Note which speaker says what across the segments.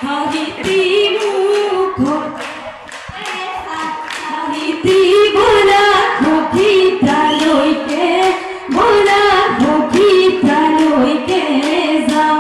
Speaker 1: হাহিতি মুখ হাহিতি বোলা খোকি তালইকে বোলা খোকি তালইকে যাও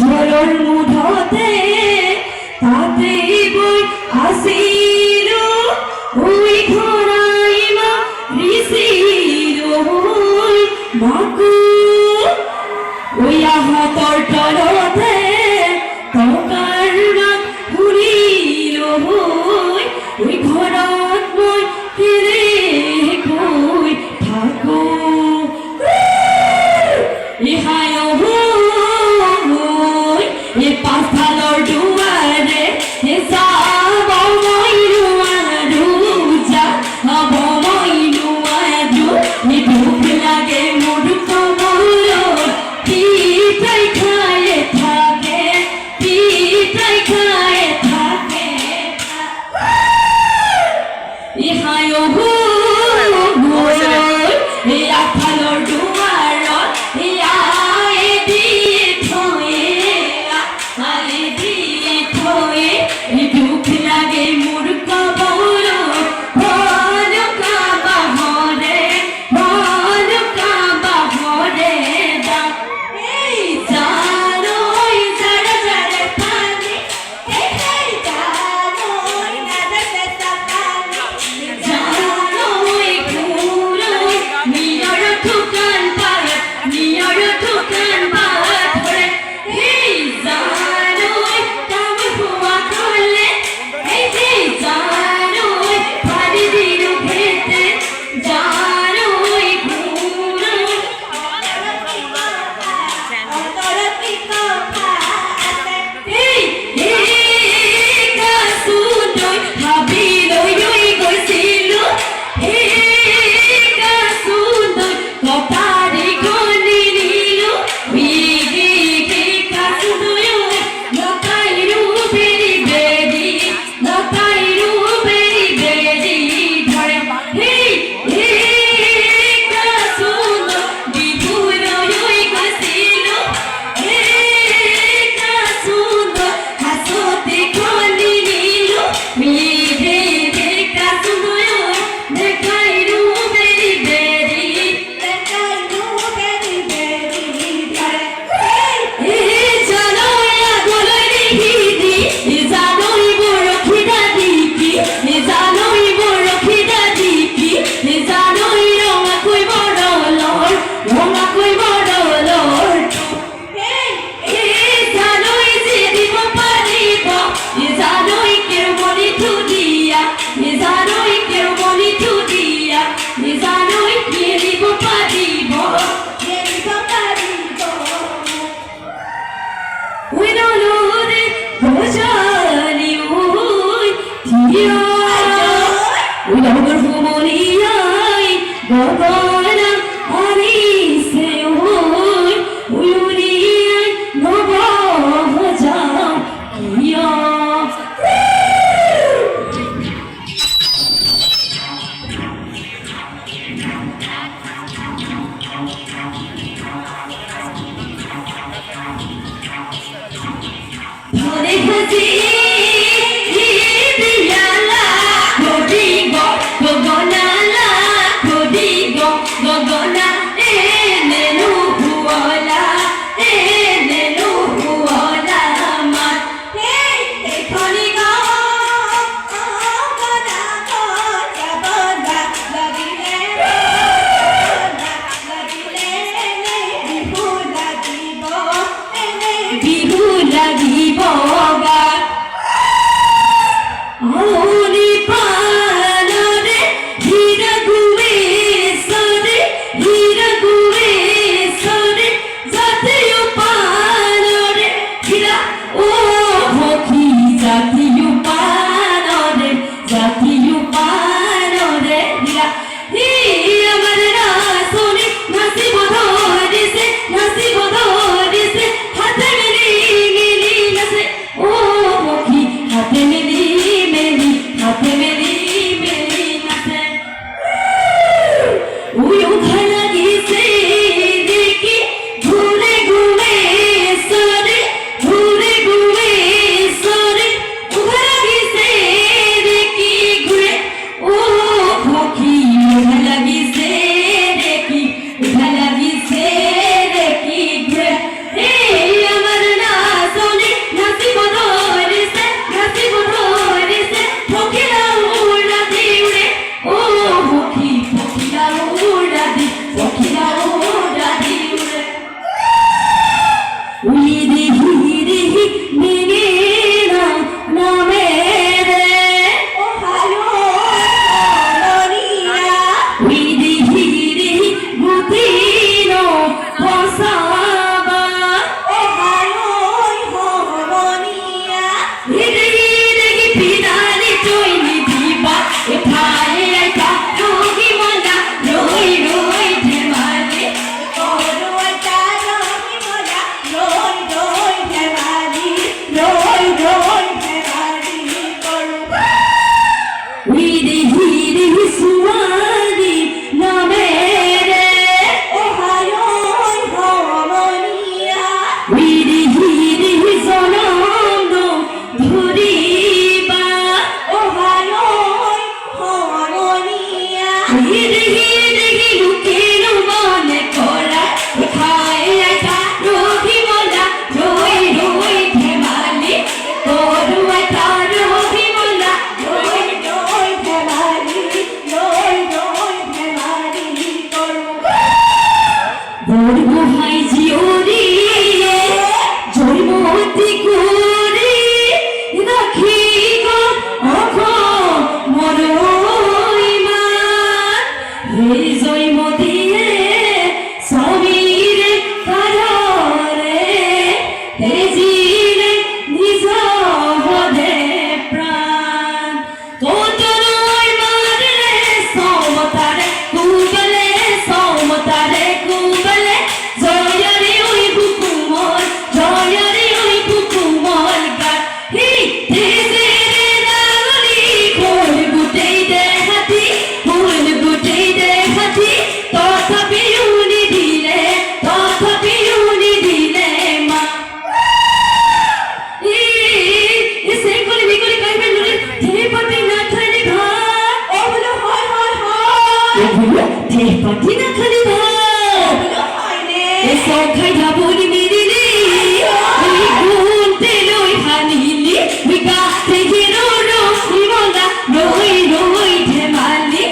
Speaker 1: ঝড়র মুঠোতে তাতেই বই হাসিল ওই ঘোড়াই মা ঋষির মাকু ওই আহতর টলতে তকার মা ঘুরিল ওই ঘোড়াত বই ফিরে কই থাকো ইহায় পাথালর ডুয়ারে সাবময়ু আরু যা নবময়ু আরু নিভুক লাগে মুড়ক বলো পিঠাই খায়ে থাকে পিঠাই খায়ে থাকে ইহায় হো আথালর ডুয়ার আয়ে দিয়ে থয়ে দুঃখ লাগে মূর্খ বল বল কাবা হরে এই জানোই জড় জড় পানি এই জানোই নাদা সেটা পানি জানোই ঘুরোই নিয়র ঠুকান পায় ধরে এই জানোই কাম হুয়া করলে এই যে জানোই পারি দিন খেতে জানোই ঘুরোই অতরতি কথা এই কাসুনই হাবিলই গইছিল এই কাসুনই কথারি গনি নিল বিগি কাসুনই নকাইরু বেরি বেরি ধরে এই কাসুন বিপুরই গইছিল এই কাসুন হাসতে গনি নিল বিগি কাসুনই নকাইরু বেরি বেরি ধরে এই জানোই আগলই হিদি জানোই বড় খিদা দিকি জানোই বড় খিদা দিকি জানোই রঙা কই বড় লর এই জানোই যে দিব পারিব জানোই কেউ বলি থুদিয়া জানোই কেউ বলি থুদিয়া জানোই কে দিব পারিব ওই নলরে ভোজালি ওই ধিয়া ওই নগর ভুবনিয়াই গগনা আরিসে ওই উড়িয়াই নব যাও ইয়া ধরে খুঁজি দিয়ালা ঘড়ি গগনালা ঘড়ি গগনা নেনু হুয়ালা আমার এখনি গগনা লাগিলে বলবো হাই জিওরি জন্মতি করে রাখি গো অখ মরইমা হে জয়মতিয়ে সমীরে কাররে তেজিলে নিজ বদে প্রাণ তোতরই মারলে সমতারে কুবলে সমতারে কুবলে জয়রে ওই বুকুমল জয়রে ওই বুকুমল গা হে তেজেরে দাগলি ফুল গুটেই দেখাতি ফুল গুটেই দেখাতি তথাপি উনি দিলে মা ইসে করে বিকলে কাইবে নুরে ধেপতি না খালি ভা ওগুলো হয় ওগুলো ধেপতি না খালি ভা ওগুলো হয় রে এসো খাই যাবনি মিরিলি ওই গুনতে লই হানিলি বিকা থেকে রো রো হিমলা রই রই ধেমালি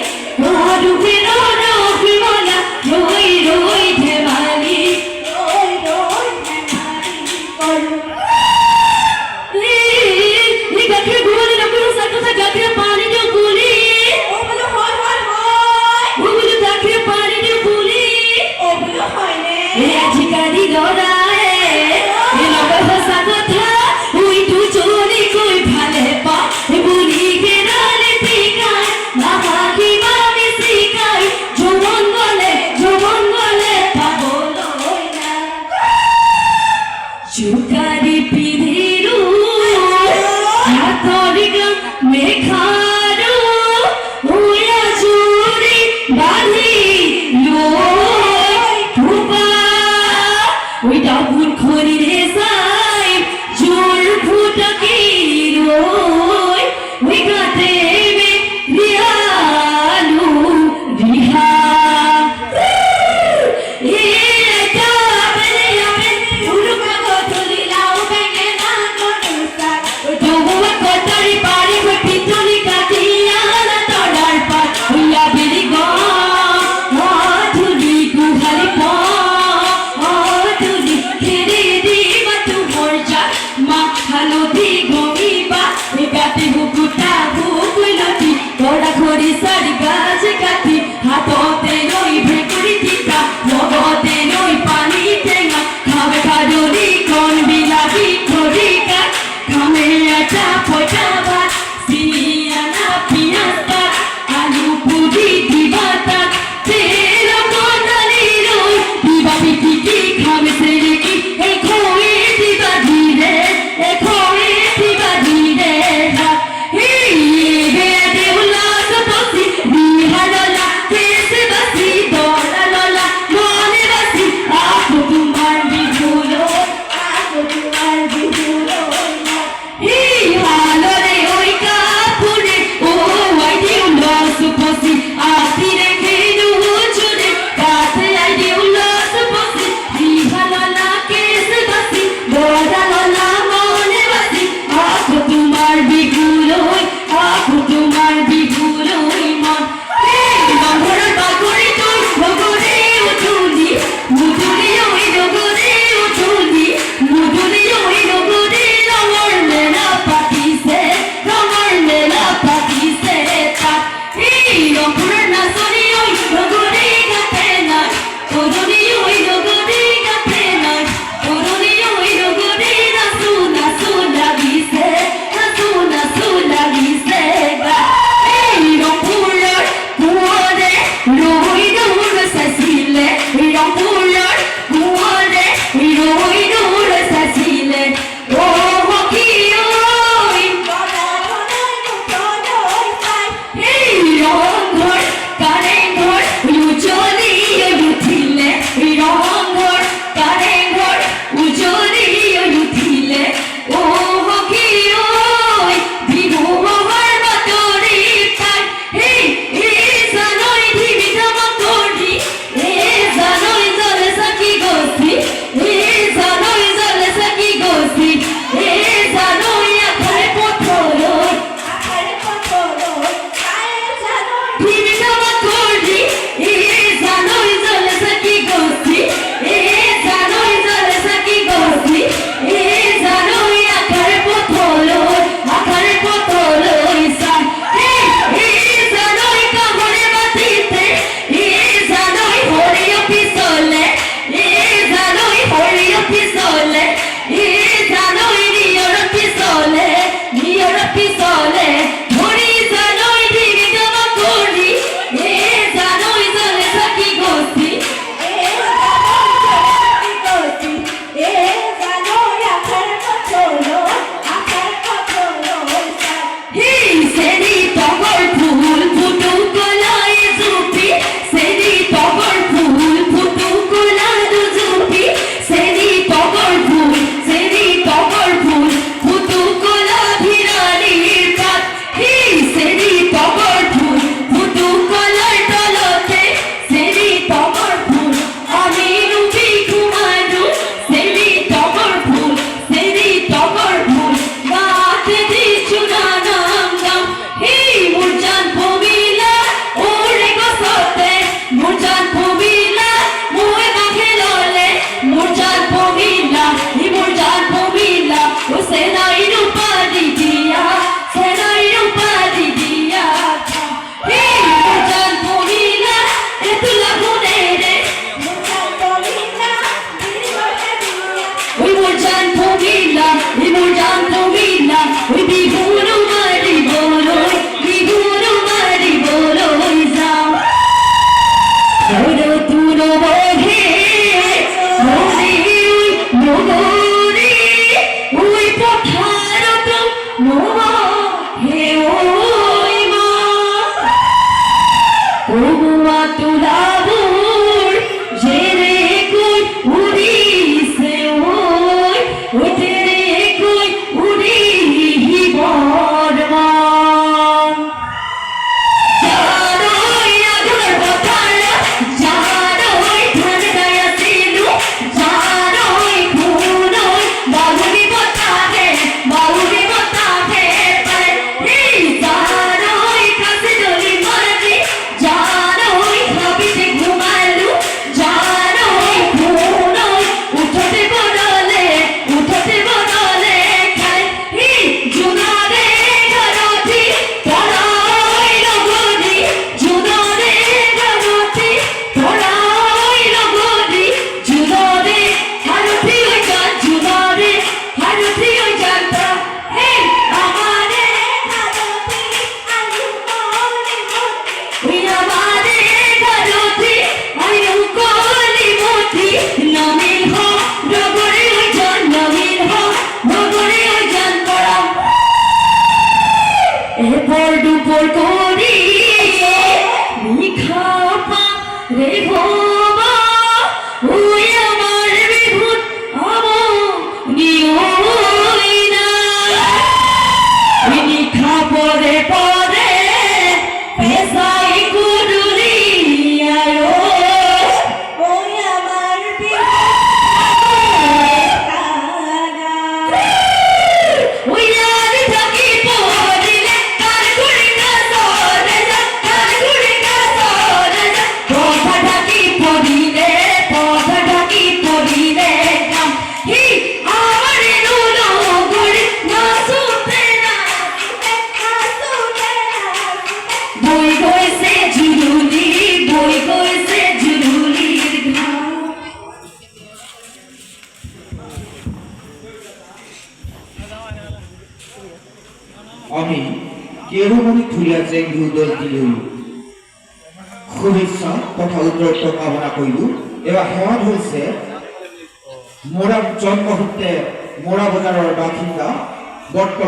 Speaker 1: রুহে রো রো হিমলা রই রই ধেমালি রই রই ধেমালি করু নি গাকে গুলি রকম সাকসা গাকে পানি দিও গুলি ওগুলো হয় ওগুলো গাকে পানি দিও গুলি ওগুলো হয় রে এ আজিকালি লড়াই এ লবে হসা কথা উই তু চোরি কই ভালে বই গৈছে জুৰুলি বই গৈছে জুৰুলিৰ ঘাম
Speaker 2: আমি কেৰুমণি ধুলীয়া জেং দল দিলো শুভেচ্ছা তথা উত্তৰত্ব কামনা কৰিলো এবাৰ সেৱাত হৈছে মোৰা জন্মসূত্ৰে মোৰা বজাৰৰ বাসিন্দা বৰ্তমান